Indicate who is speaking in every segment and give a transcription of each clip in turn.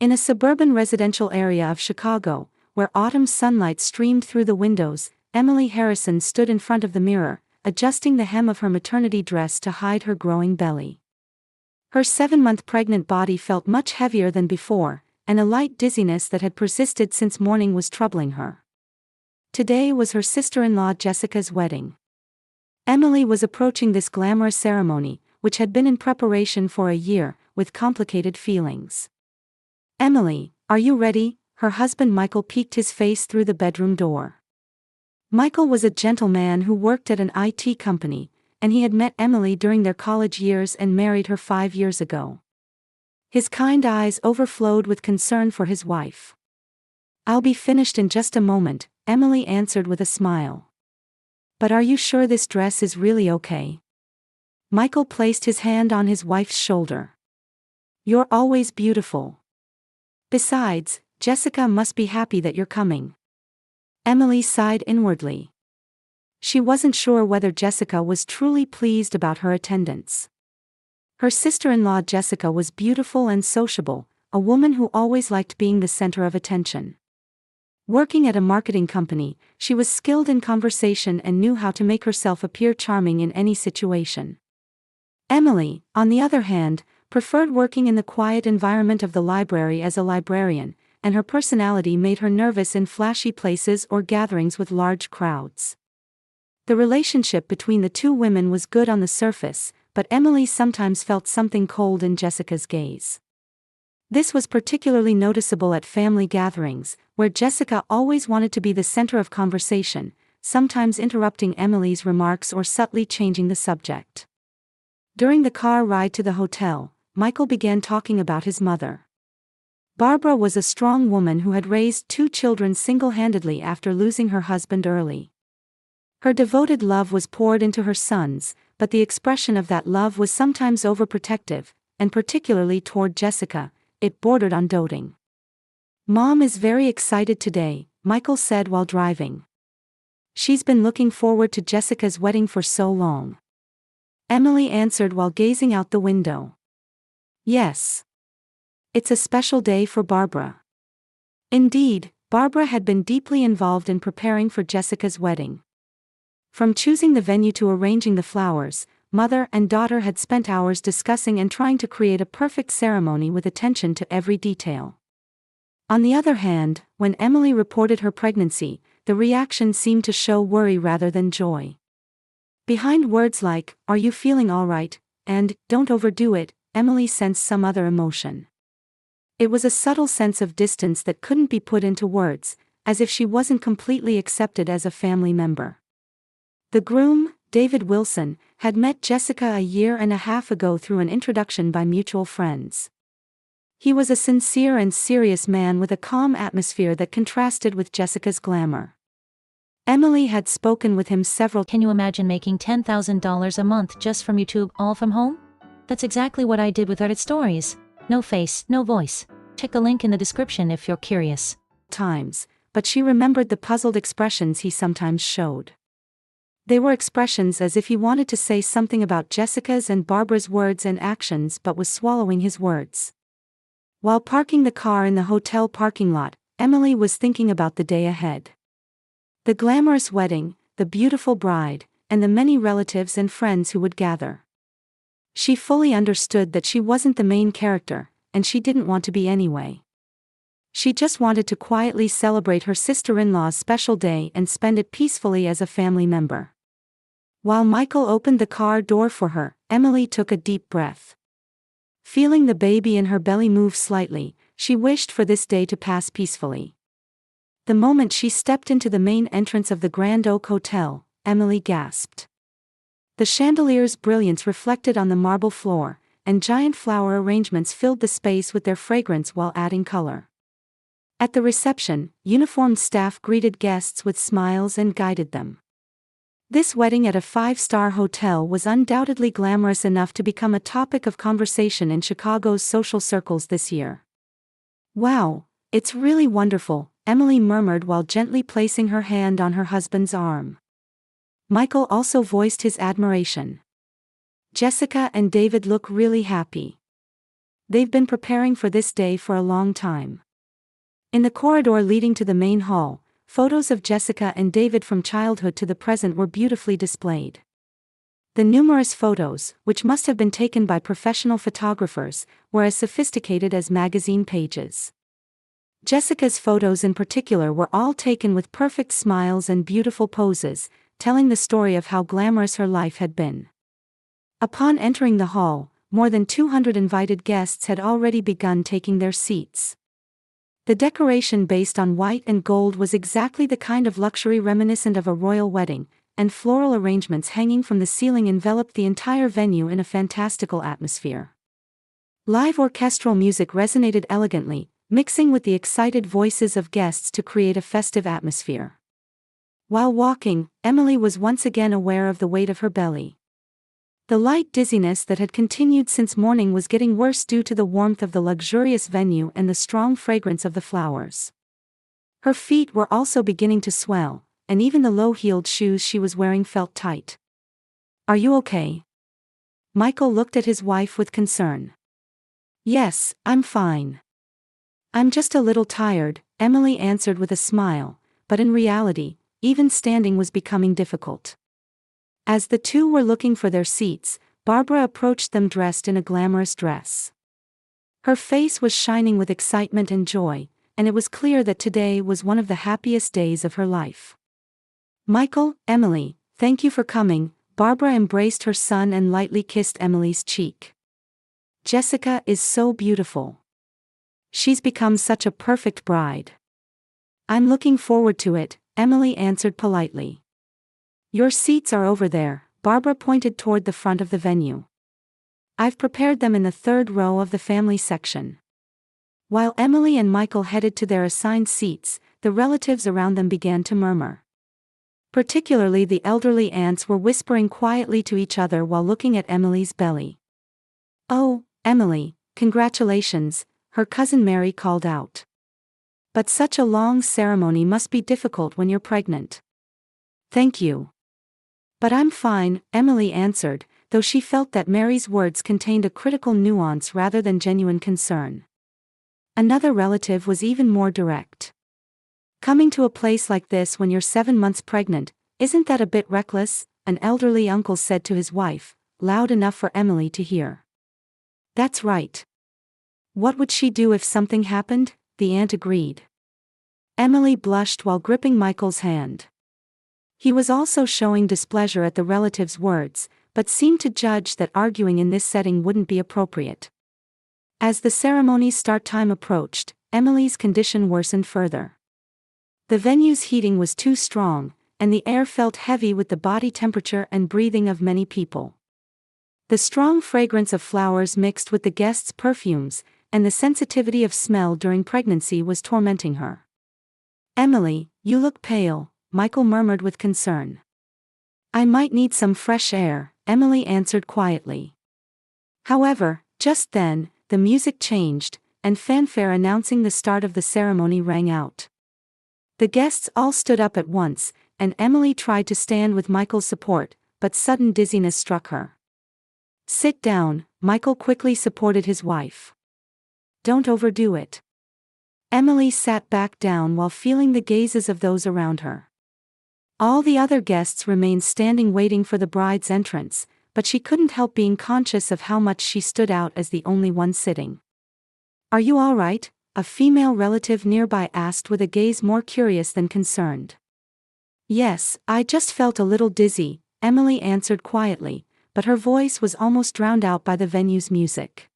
Speaker 1: In a suburban residential area of Chicago, where autumn sunlight streamed through the windows, Emily Harrison stood in front of the mirror, adjusting the hem of her maternity dress to hide her growing belly. Her 7-month pregnant body felt much heavier than before, and a light dizziness that had persisted since morning was troubling her. Today was her sister-in-law Jessica's wedding. Emily was approaching this glamorous ceremony, which had been in preparation for a year, with complicated feelings. "Emily, are you ready?" her husband Michael peeked his face through the bedroom door. Michael was a gentleman who worked at an IT company, and he had met Emily during their college years and married her 5 years ago. His kind eyes overflowed with concern for his wife. "I'll be finished in just a moment," Emily answered with a smile. "But are you sure this dress is really okay?" Michael placed his hand on his wife's shoulder. "You're always beautiful. Besides, Jessica must be happy that you're coming." Emily sighed inwardly. She wasn't sure whether Jessica was truly pleased about her attendance. Her sister-in-law Jessica was beautiful and sociable, a woman who always liked being the center of attention. Working at a marketing company, she was skilled in conversation and knew how to make herself appear charming in any situation. Emily, on the other hand, preferred working in the quiet environment of the library as a librarian, and her personality made her nervous in flashy places or gatherings with large crowds. The relationship between the two women was good on the surface, but Emily sometimes felt something cold in Jessica's gaze. This was particularly noticeable at family gatherings, where Jessica always wanted to be the center of conversation, sometimes interrupting Emily's remarks or subtly changing the subject. During the car ride to the hotel, Michael began talking about his mother. Barbara was a strong woman who had raised 2 children single-handedly after losing her husband early. Her devoted love was poured into her sons, but the expression of that love was sometimes overprotective, and particularly toward Jessica, it bordered on doting. "Mom is very excited today," Michael said while driving. "She's been looking forward to Jessica's wedding for so long." Emily answered while gazing out the window. "Yes. It's a special day for Barbara." Indeed, Barbara had been deeply involved in preparing for Jessica's wedding. From choosing the venue to arranging the flowers, mother and daughter had spent hours discussing and trying to create a perfect ceremony with attention to every detail. On the other hand, when Emily reported her pregnancy, the reaction seemed to show worry rather than joy. Behind words like, "Are you feeling all right?" and "Don't overdo it," Emily sensed some other emotion. It was a subtle sense of distance that couldn't be put into words, as if she wasn't completely accepted as a family member. The groom, David Wilson, had met Jessica a year and a half ago through an introduction by mutual friends. He was a sincere and serious man with a calm atmosphere that contrasted with Jessica's glamour. Emily had spoken with him several
Speaker 2: times. "Can you imagine making $10,000 a month just from YouTube, all from home? That's exactly what I did with Reddit stories. No face, no voice. Check the link in the description if you're curious."
Speaker 1: But she remembered the puzzled expressions he sometimes showed. They were expressions as if he wanted to say something about Jessica's and Barbara's words and actions but was swallowing his words. While parking the car in the hotel parking lot, Emily was thinking about the day ahead. The glamorous wedding, the beautiful bride, and the many relatives and friends who would gather. She fully understood that she wasn't the main character, and she didn't want to be anyway. She just wanted to quietly celebrate her sister-in-law's special day and spend it peacefully as a family member. While Michael opened the car door for her, Emily took a deep breath. Feeling the baby in her belly move slightly, she wished for this day to pass peacefully. The moment she stepped into the main entrance of the Grand Oak Hotel, Emily gasped. The chandelier's brilliance reflected on the marble floor, and giant flower arrangements filled the space with their fragrance while adding color. At the reception, uniformed staff greeted guests with smiles and guided them. This wedding at a 5-star hotel was undoubtedly glamorous enough to become a topic of conversation in Chicago's social circles this year. "Wow, it's really wonderful," Emily murmured while gently placing her hand on her husband's arm. Michael also voiced his admiration. "Jessica and David look really happy." They've been preparing for this day for a long time. In the corridor leading to the main hall, photos of Jessica and David from childhood to the present were beautifully displayed. The numerous photos, which must have been taken by professional photographers, were as sophisticated as magazine pages. Jessica's photos in particular were all taken with perfect smiles and beautiful poses, telling the story of how glamorous her life had been. Upon entering the hall, more than 200 invited guests had already begun taking their seats. The decoration based on white and gold was exactly the kind of luxury reminiscent of a royal wedding, and floral arrangements hanging from the ceiling enveloped the entire venue in a fantastical atmosphere. Live orchestral music resonated elegantly, mixing with the excited voices of guests to create a festive atmosphere. While walking, Emily was once again aware of the weight of her belly. The light dizziness that had continued since morning was getting worse due to the warmth of the luxurious venue and the strong fragrance of the flowers. Her feet were also beginning to swell, and even the low-heeled shoes she was wearing felt tight. "Are you okay?" Michael looked at his wife with concern. "Yes, I'm fine. I'm just a little tired," Emily answered with a smile, but in reality, even standing was becoming difficult. As the two were looking for their seats, Barbara approached them dressed in a glamorous dress. Her face was shining with excitement and joy, and it was clear that today was one of the happiest days of her life. "Michael, Emily, thank you for coming." Barbara embraced her son and lightly kissed Emily's cheek. "Jessica is so beautiful. She's become such a perfect bride." "I'm looking forward to it," Emily answered politely. "Your seats are over there," Barbara pointed toward the front of the venue. "I've prepared them in the third row of the family section." While Emily and Michael headed to their assigned seats, the relatives around them began to murmur. Particularly the elderly aunts were whispering quietly to each other while looking at Emily's belly. "Oh, Emily, congratulations," her cousin Mary called out. "But such a long ceremony must be difficult when you're pregnant." "Thank you. But I'm fine," Emily answered, though she felt that Mary's words contained a critical nuance rather than genuine concern. Another relative was even more direct. "Coming to a place like this when you're 7 months pregnant, isn't that a bit reckless?" an elderly uncle said to his wife, loud enough for Emily to hear. "That's right. What would she do if something happened?" the aunt agreed. Emily blushed while gripping Michael's hand. He was also showing displeasure at the relative's words, but seemed to judge that arguing in this setting wouldn't be appropriate. As the ceremony's start time approached, Emily's condition worsened further. The venue's heating was too strong, and the air felt heavy with the body temperature and breathing of many people. The strong fragrance of flowers mixed with the guests' perfumes, and the sensitivity of smell during pregnancy was tormenting her. "Emily, you look pale," Michael murmured with concern. "I might need some fresh air," Emily answered quietly. However, just then, the music changed, and fanfare announcing the start of the ceremony rang out. The guests all stood up at once, and Emily tried to stand with Michael's support, but sudden dizziness struck her. "Sit down," Michael quickly supported his wife. "Don't overdo it." Emily sat back down while feeling the gazes of those around her. All the other guests remained standing waiting for the bride's entrance, but she couldn't help being conscious of how much she stood out as the only one sitting. "Are you all right?" a female relative nearby asked with a gaze more curious than concerned. "Yes, I just felt a little dizzy," Emily answered quietly, but her voice was almost drowned out by the venue's music.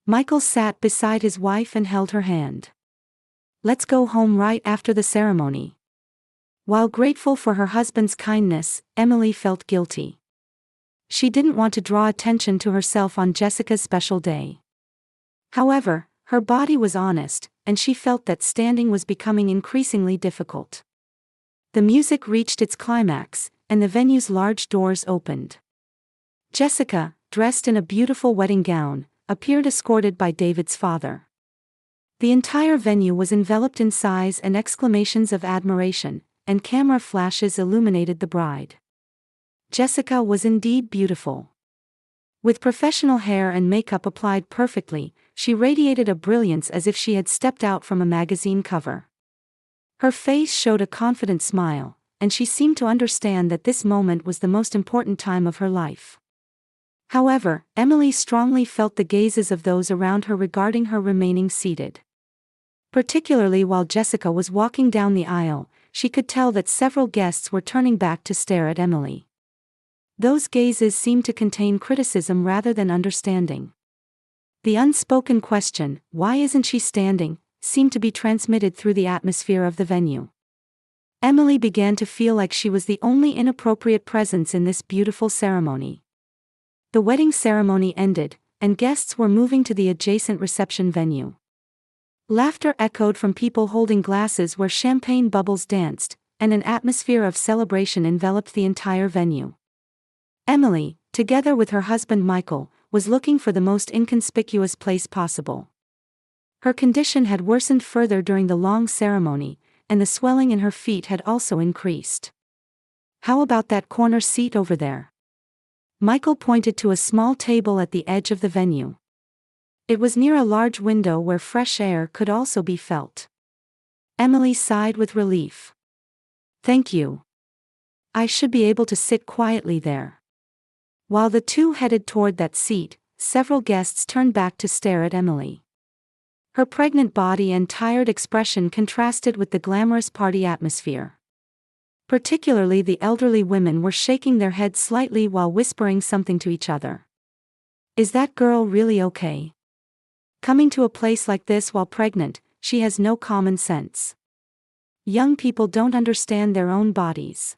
Speaker 1: Michael sat beside his wife and held her hand. "Let's go home right after the ceremony." While grateful for her husband's kindness, Emily felt guilty. She didn't want to draw attention to herself on Jessica's special day. However, her body was honest, and she felt that standing was becoming increasingly difficult. The music reached its climax, and the venue's large doors opened. Jessica, dressed in a beautiful wedding gown, appeared escorted by David's father. The entire venue was enveloped in sighs and exclamations of admiration, and camera flashes illuminated the bride. Jessica was indeed beautiful. With professional hair and makeup applied perfectly, she radiated a brilliance as if she had stepped out from a magazine cover. Her face showed a confident smile, and she seemed to understand that this moment was the most important time of her life. However, Emily strongly felt the gazes of those around her regarding her remaining seated. Particularly while Jessica was walking down the aisle, she could tell that several guests were turning back to stare at Emily. Those gazes seemed to contain criticism rather than understanding. The unspoken question, "Why isn't she standing?" seemed to be transmitted through the atmosphere of the venue. Emily began to feel like she was the only inappropriate presence in this beautiful ceremony. The wedding ceremony ended, and guests were moving to the adjacent reception venue. Laughter echoed from people holding glasses where champagne bubbles danced, and an atmosphere of celebration enveloped the entire venue. Emily, together with her husband Michael, was looking for the most inconspicuous place possible. Her condition had worsened further during the long ceremony, and the swelling in her feet had also increased. "How about that corner seat over there?" Michael pointed to a small table at the edge of the venue. It was near a large window where fresh air could also be felt. Emily sighed with relief. "Thank you. I should be able to sit quietly there." While the two headed toward that seat, several guests turned back to stare at Emily. Her pregnant body and tired expression contrasted with the glamorous party atmosphere. Particularly the elderly women were shaking their heads slightly while whispering something to each other. "Is that girl really okay? Coming to a place like this while pregnant, she has no common sense. Young people don't understand their own bodies."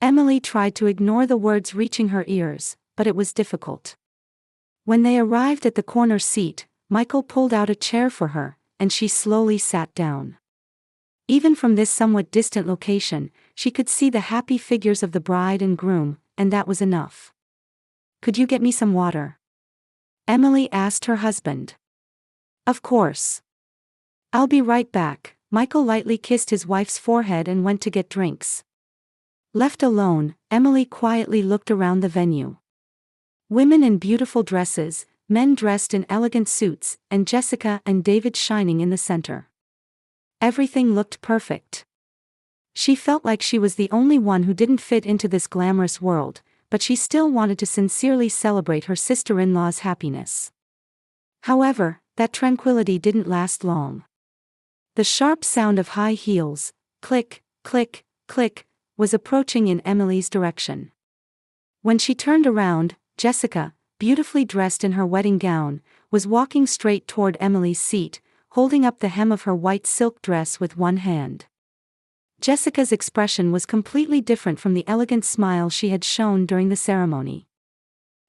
Speaker 1: Emily tried to ignore the words reaching her ears, but it was difficult. When they arrived at the corner seat, Michael pulled out a chair for her, and she slowly sat down. Even from this somewhat distant location, she could see the happy figures of the bride and groom, and that was enough. "Could you get me some water?" Emily asked her husband. "Of course. I'll be right back." Michael lightly kissed his wife's forehead and went to get drinks. Left alone, Emily quietly looked around the venue. Women in beautiful dresses, men dressed in elegant suits, and Jessica and David shining in the center. Everything looked perfect. She felt like she was the only one who didn't fit into this glamorous world, but she still wanted to sincerely celebrate her sister-in-law's happiness. However, that tranquility didn't last long. The sharp sound of high heels, click, click, click, was approaching in Emily's direction. When she turned around, Jessica, beautifully dressed in her wedding gown, was walking straight toward Emily's seat, holding up the hem of her white silk dress with one hand. Jessica's expression was completely different from the elegant smile she had shown during the ceremony.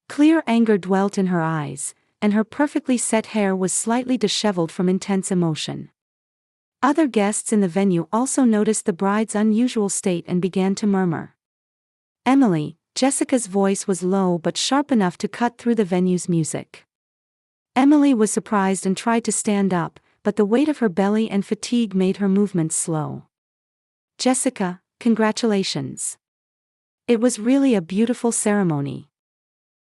Speaker 1: Clear anger dwelt in her eyes, and her perfectly set hair was slightly disheveled from intense emotion. Other guests in the venue also noticed the bride's unusual state and began to murmur. "Emily," Jessica's voice was low but sharp enough to cut through the venue's music. Emily was surprised and tried to stand up, but the weight of her belly and fatigue made her movements slow. "Jessica, congratulations. It was really a beautiful ceremony."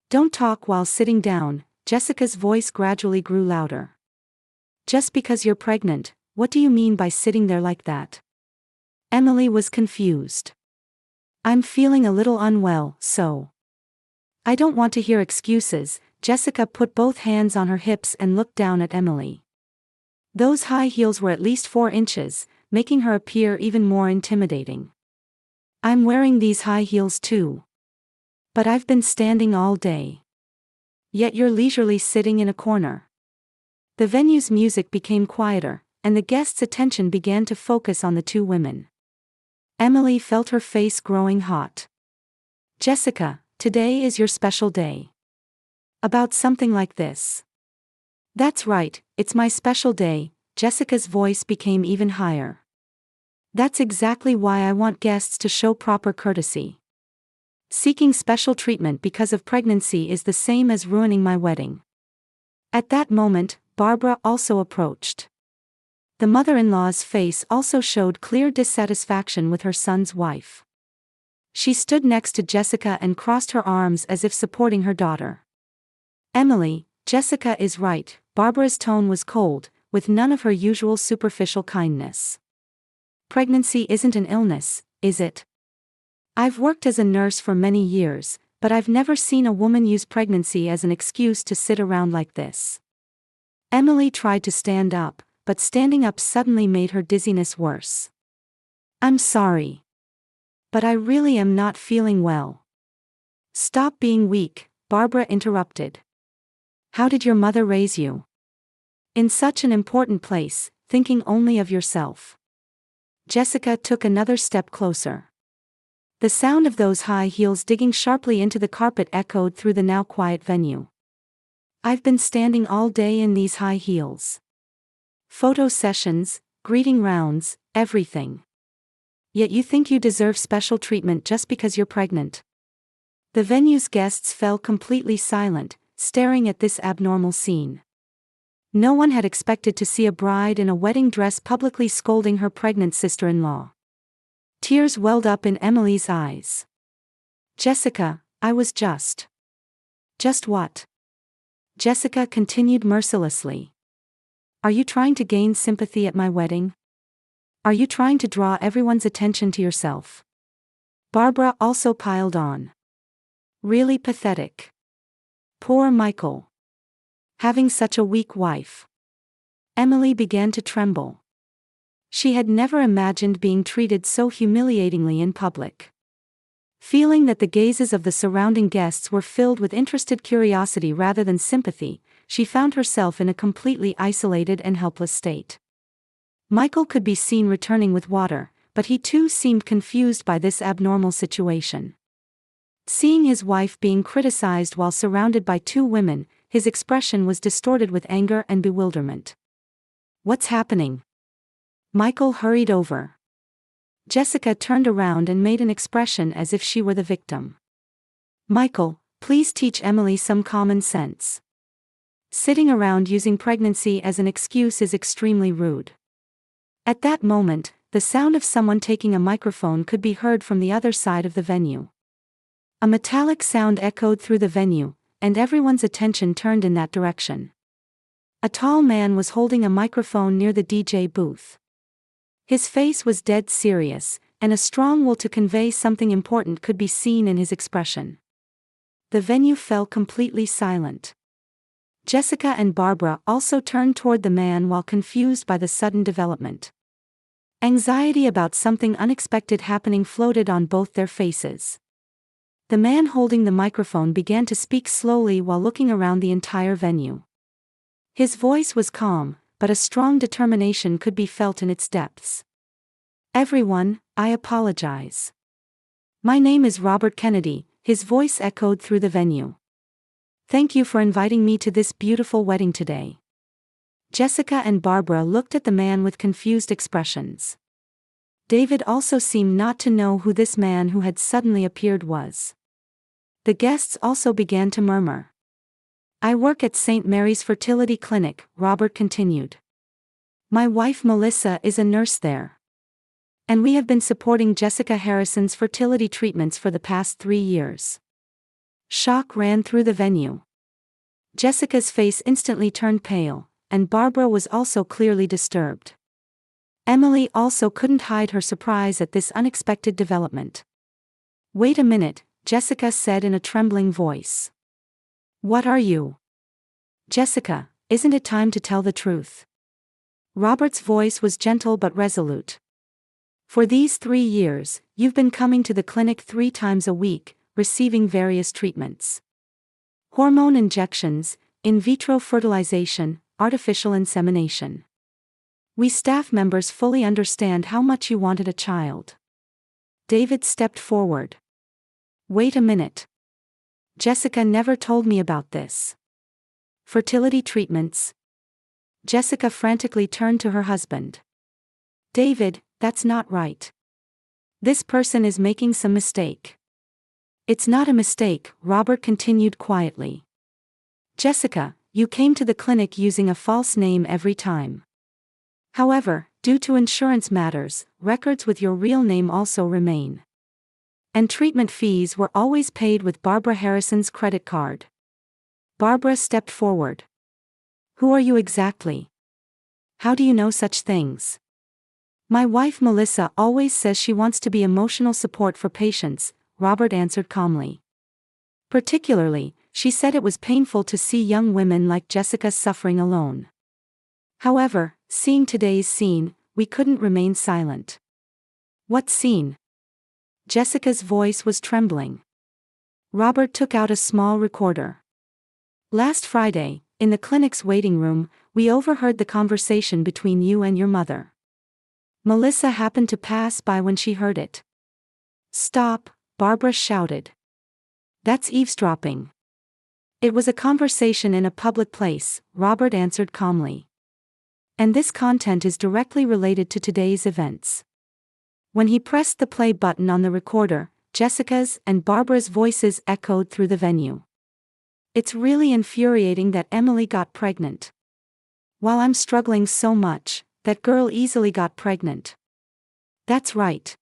Speaker 1: "Don't talk while sitting down," Jessica's voice gradually grew louder. "Just because you're pregnant, what do you mean by sitting there like that?" Emily was confused. "I'm feeling a little unwell, so." "I don't want to hear excuses." Jessica put both hands on her hips and looked down at Emily. Those high heels were at least 4 inches, making her appear even more intimidating. "I'm wearing these high heels too. But I've been standing all day. Yet you're leisurely sitting in a corner." The venue's music became quieter, and the guests' attention began to focus on the two women. Emily felt her face growing hot. "Jessica, today is your special day. About something like this." "That's right, it's my special day." Jessica's voice became even higher. "That's exactly why I want guests to show proper courtesy. Seeking special treatment because of pregnancy is the same as ruining my wedding." At that moment, Barbara also approached. The mother-in-law's face also showed clear dissatisfaction with her son's wife. She stood next to Jessica and crossed her arms as if supporting her daughter. "Emily, Jessica is right, Barbara's tone was cold, with none of her usual superficial kindness. Pregnancy isn't an illness, is it? I've worked as a nurse for many years, but I've never seen a woman use pregnancy as an excuse to sit around like this. Emily tried to stand up, but standing up suddenly made her dizziness worse. I'm sorry. But I really am not feeling well. Stop being weak, Barbara interrupted. How did your mother raise you? In such an important place, thinking only of yourself. Jessica took another step closer. The sound of those high heels digging sharply into the carpet echoed through the now quiet venue. I've been standing all day in these high heels. Photo sessions, greeting rounds, everything. Yet you think you deserve special treatment just because you're pregnant. The venue's guests fell completely silent, staring at this abnormal scene. No one had expected to see a bride in a wedding dress publicly scolding her pregnant sister-in-law. Tears welled up in Emily's eyes. Jessica, I was just. Just what? Jessica continued mercilessly. Are you trying to gain sympathy at my wedding? Are you trying to draw everyone's attention to yourself? Barbara also piled on. Really pathetic. Poor Michael. Having such a weak wife. Emily began to tremble. She had never imagined being treated so humiliatingly in public. Feeling that the gazes of the surrounding guests were filled with interested curiosity rather than sympathy, she found herself in a completely isolated and helpless state. Michael could be seen returning with water, but he too seemed confused by this abnormal situation. Seeing his wife being criticized while surrounded by two women, his expression was distorted with anger and bewilderment. What's happening? Michael hurried over. Jessica turned around and made an expression as if she were the victim. Michael, please teach Emily some common sense. Sitting around using pregnancy as an excuse is extremely rude. At that moment, the sound of someone taking a microphone could be heard from the other side of the venue. A metallic sound echoed through the venue, and everyone's attention turned in that direction. A tall man was holding a microphone near the DJ booth. His face was dead serious, and a strong will to convey something important could be seen in his expression. The venue fell completely silent. Jessica and Barbara also turned toward the man while confused by the sudden development. Anxiety about something unexpected happening floated on both their faces. The man holding the microphone began to speak slowly while looking around the entire venue. His voice was calm, but a strong determination could be felt in its depths. Everyone, I apologize. My name is Robert Kennedy, his voice echoed through the venue. Thank you for inviting me to this beautiful wedding today. Jessica and Barbara looked at the man with confused expressions. David also seemed not to know who this man who had suddenly appeared was. The guests also began to murmur. I work at St. Mary's Fertility Clinic, Robert continued. My wife Melissa is a nurse there. And we have been supporting Jessica Harrison's fertility treatments for the past 3 years. Shock ran through the venue. Jessica's face instantly turned pale, and Barbara was also clearly disturbed. Emily also couldn't hide her surprise at this unexpected development. Wait a minute, Jessica said in a trembling voice. What are you? Jessica, isn't it time to tell the truth? Robert's voice was gentle but resolute. For these 3 years, you've been coming to the clinic 3 times a week, receiving various treatments. Hormone injections, in vitro fertilization, artificial insemination. We staff members fully understand how much you wanted a child. David stepped forward. Wait a minute. Jessica never told me about this. Fertility treatments. Jessica frantically turned to her husband. David, that's not right. This person is making some mistake. It's not a mistake, Robert continued quietly. Jessica, you came to the clinic using a false name every time. However, due to insurance matters, records with your real name also remain. And treatment fees were always paid with Barbara Harrison's credit card. Barbara stepped forward. Who are you exactly? How do you know such things? My wife Melissa always says she wants to be emotional support for patients, Robert answered calmly. Particularly, she said it was painful to see young women like Jessica suffering alone. However, seeing today's scene, we couldn't remain silent. What scene? Jessica's voice was trembling. Robert took out a small recorder. Last Friday, in the clinic's waiting room, we overheard the conversation between you and your mother. Melissa happened to pass by when she heard it. Stop, Barbara shouted. That's eavesdropping. It was a conversation in a public place, Robert answered calmly. And this content is directly related to today's events. When he pressed the play button on the recorder, Jessica's and Barbara's voices echoed through the venue. It's really infuriating that Emily got pregnant. While I'm struggling so much, that girl easily got pregnant. That's right.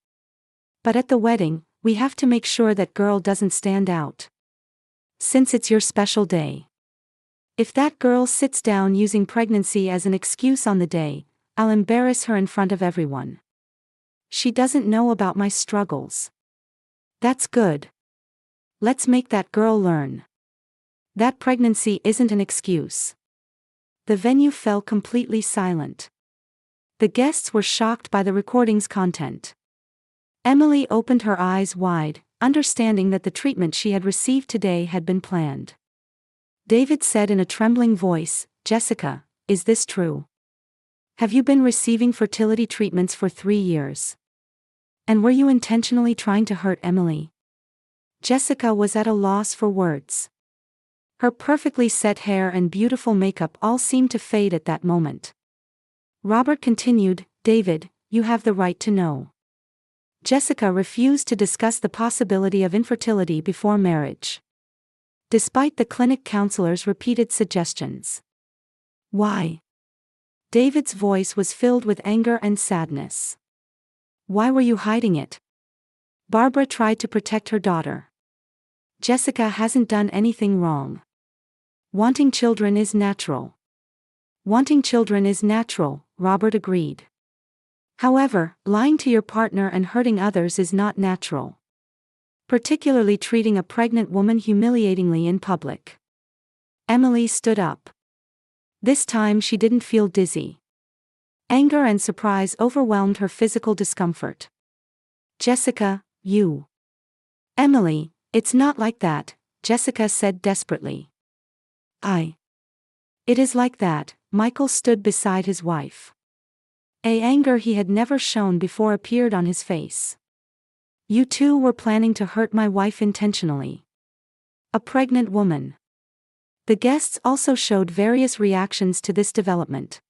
Speaker 1: But at the wedding, we have to make sure that girl doesn't stand out. Since it's your special day. If that girl sits down using pregnancy as an excuse on the day, I'll embarrass her in front of everyone. She doesn't know about my struggles. That's good. Let's make that girl learn. That pregnancy isn't an excuse. The venue fell completely silent. The guests were shocked by the recording's content. Emily opened her eyes wide, understanding that the treatment she had received today had been planned. David said in a trembling voice, Jessica, is this true? Have you been receiving fertility treatments for 3 years? And were you intentionally trying to hurt Emily? Jessica was at a loss for words. Her perfectly set hair and beautiful makeup all seemed to fade at that moment. Robert continued, David, you have the right to know. Jessica refused to discuss the possibility of infertility before marriage. Despite the clinic counselor's repeated suggestions. Why? David's voice was filled with anger and sadness. Why were you hiding it? Barbara tried to protect her daughter. Jessica hasn't done anything wrong. Wanting children is natural. Wanting children is natural, Robert agreed. However, lying to your partner and hurting others is not natural. Particularly treating a pregnant woman humiliatingly in public. Emily stood up. This time she didn't feel dizzy. Anger and surprise overwhelmed her physical discomfort. Jessica, you. Emily, it's not like that, Jessica said desperately. It is like that, Michael stood beside his wife. Anger he had never shown before appeared on his face. You two were planning to hurt my wife intentionally. A pregnant woman. The guests also showed various reactions to this development.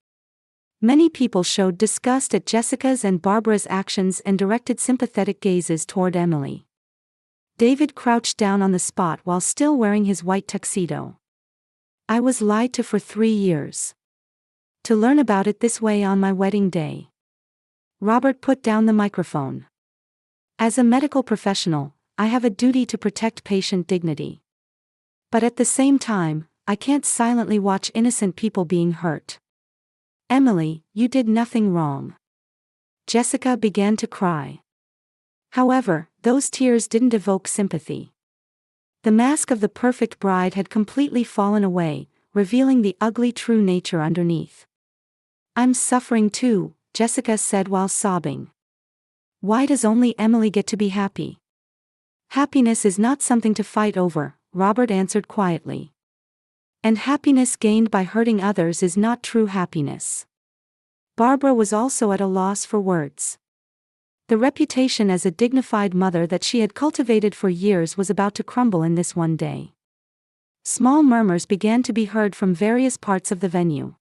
Speaker 1: Many people showed disgust at Jessica's and Barbara's actions and directed sympathetic gazes toward Emily. David crouched down on the spot while still wearing his white tuxedo. I was lied to for 3 years. To learn about it this way on my wedding day. Robert put down the microphone. As a medical professional, I have a duty to protect patient dignity. But at the same time, I can't silently watch innocent people being hurt. Emily, you did nothing wrong. Jessica began to cry. However, those tears didn't evoke sympathy. The mask of the perfect bride had completely fallen away, revealing the ugly true nature underneath. I'm suffering too, Jessica said while sobbing. Why does only Emily get to be happy? Happiness is not something to fight over, Robert answered quietly. And happiness gained by hurting others is not true happiness. Barbara was also at a loss for words. The reputation as a dignified mother that she had cultivated for years was about to crumble in this one day. Small murmurs began to be heard from various parts of the venue.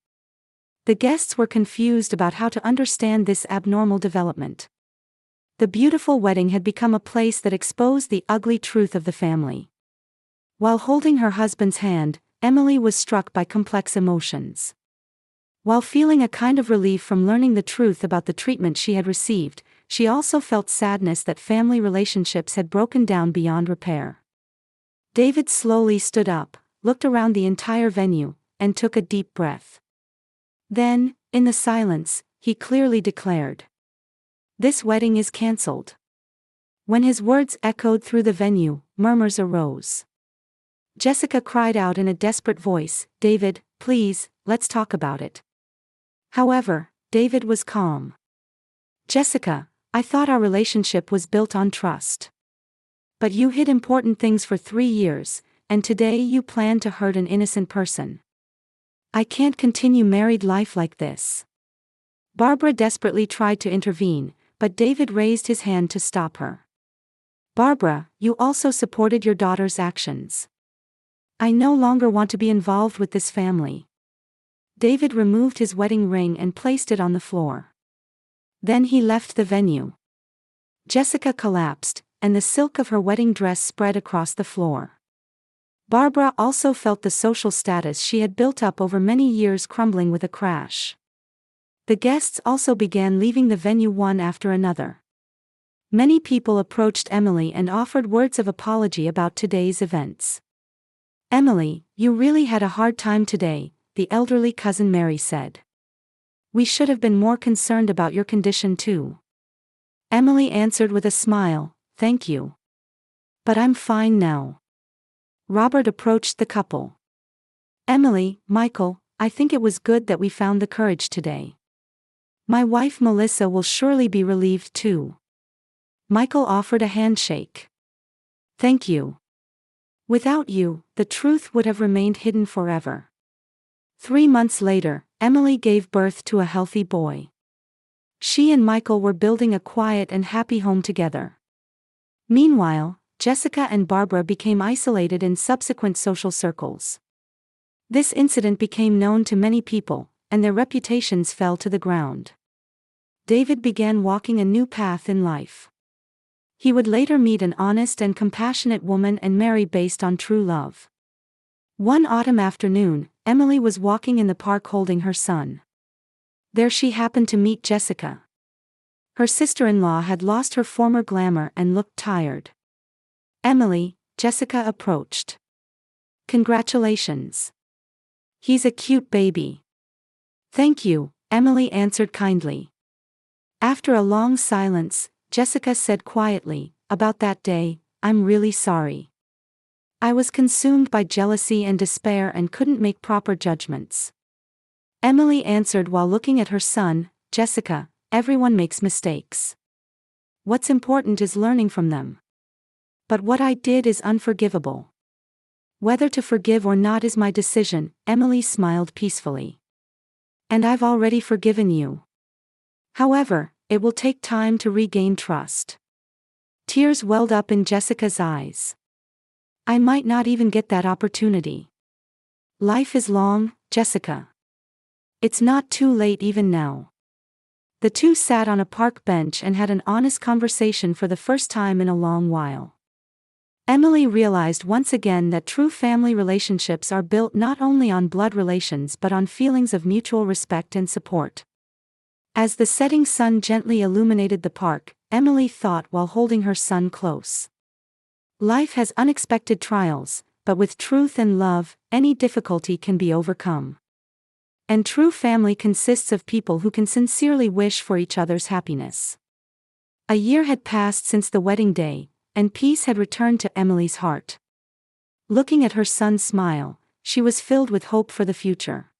Speaker 1: The guests were confused about how to understand this abnormal development. The beautiful wedding had become a place that exposed the ugly truth of the family. While holding her husband's hand, Emily was struck by complex emotions. While feeling a kind of relief from learning the truth about the treatment she had received, she also felt sadness that family relationships had broken down beyond repair. David slowly stood up, looked around the entire venue, and took a deep breath. Then, in the silence, he clearly declared, "This wedding is cancelled." When his words echoed through the venue, murmurs arose. Jessica cried out in a desperate voice, "David, please, let's talk about it." However, David was calm. "Jessica, I thought our relationship was built on trust. But you hid important things for 3 years, and today you plan to hurt an innocent person. I can't continue married life like this." Barbara desperately tried to intervene, but David raised his hand to stop her. "Barbara, you also supported your daughter's actions. I no longer want to be involved with this family." David removed his wedding ring and placed it on the floor. Then he left the venue. Jessica collapsed, and the silk of her wedding dress spread across the floor. Barbara also felt the social status she had built up over many years crumbling with a crash. The guests also began leaving the venue one after another. Many people approached Emily and offered words of apology about today's events. "Emily, you really had a hard time today," the elderly cousin Mary said. "We should have been more concerned about your condition too." Emily answered with a smile, "Thank you. But I'm fine now." Robert approached the couple. "Emily, Michael, I think it was good that we found the courage today. My wife Melissa will surely be relieved too." Michael offered a handshake. "Thank you. Without you, the truth would have remained hidden forever." 3 months later, Emily gave birth to a healthy boy. She and Michael were building a quiet and happy home together. Meanwhile, Jessica and Barbara became isolated in subsequent social circles. This incident became known to many people, and their reputations fell to the ground. David began walking a new path in life. He would later meet an honest and compassionate woman and marry based on true love. One autumn afternoon, Emily was walking in the park holding her son. There she happened to meet Jessica. Her sister-in-law had lost her former glamour and looked tired. "Emily," Jessica approached. "Congratulations. He's a cute baby." "Thank you," Emily answered kindly. After a long silence, Jessica said quietly, "About that day, I'm really sorry. I was consumed by jealousy and despair and couldn't make proper judgments." Emily answered while looking at her son, "Jessica, everyone makes mistakes. What's important is learning from them. But what I did is unforgivable. Whether to forgive or not is my decision," Emily smiled peacefully. "And I've already forgiven you. However, it will take time to regain trust." Tears welled up in Jessica's eyes. "I might not even get that opportunity. Life is long, Jessica. It's not too late even now." The two sat on a park bench and had an honest conversation for the first time in a long while. Emily realized once again that true family relationships are built not only on blood relations but on feelings of mutual respect and support. As the setting sun gently illuminated the park, Emily thought while holding her son close. Life has unexpected trials, but with truth and love, any difficulty can be overcome. And true family consists of people who can sincerely wish for each other's happiness. A year had passed since the wedding day, and peace had returned to Emily's heart. Looking at her son's smile, she was filled with hope for the future.